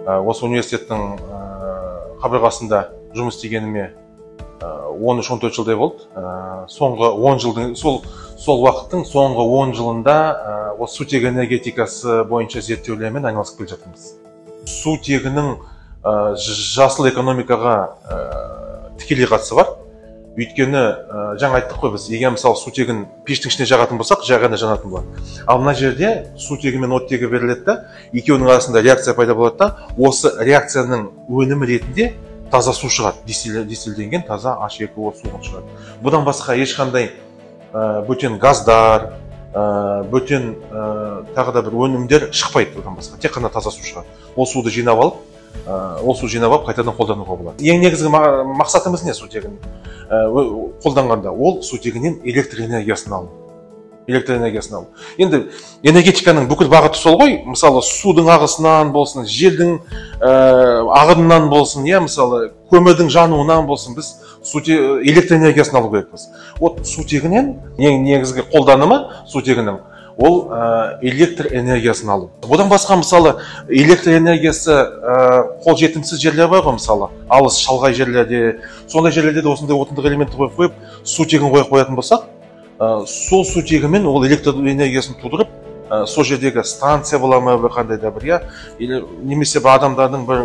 осы университеттің қабырғасында жұмыс істегеніме 13-14 жылдай болды. Соңғы 10 жылдың, сол уақыттың соңғы 10 жылында осы сутек энергетикасы бойынша зерттеулермен айналысып келе жатырмыз. Сутегінің жасыл экономикаға тікелей қатысы бар. Өйткені жаңа айттық қой біз, егер мысалы сутегін пештің ішіне жағатын болсақ, жағаны жанатын болады. Ал мына жерде сутегі мен оттегі беріледі да, екеуінің арасында реакция пайда болады да, осы реакцияның өнімі ретінде таза су шығады, дистилденген таза H2O суы шығады. Бұдан басқа ешқандай бөтен газдар, бөтен тағы да бір өнімдер шықпайды бұдан басқа, тек қана таза су шығады. Ол суды жинап алып, қайтадан қолдануға болады. Ең негізгі мақсатымыз не сутегін қолданғанда? Ол сутегінен электр энергиясын алу. Енді энергетиканың бүкіл бағыты сол ғой. Мысалы, судың ағысынан болсын, желдің ағынынан болсын, мысалы, көмірдің жануынан болсын, біз электр энергиясын алу керекпіз. Вот сутегінен ең негізгі қолданымы сутегінің ол электр энергиясын алу. Бұдан басқа, мысалы, электр энергиясы қолжетімсіз жерлер бар ғой, мысалы, алыс шалғай жерлерде, сондай жерлерде де осындай отындық элементті қойып, сутегін қоятын болсақ, сол сутегімен ол электр энергиясын тудырып, сол жердегі станция бола ма, қандай да бір, немесе адамдардың бір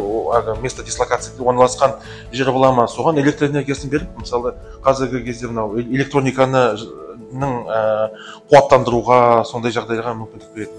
место дислокацияда орналасқан жері бола ма, соған электр энергиясын беріп, мысалы, қазіргі кезде мынау электрониканы қуаттандыруға, сондай жағдайға мүмкіндік береді.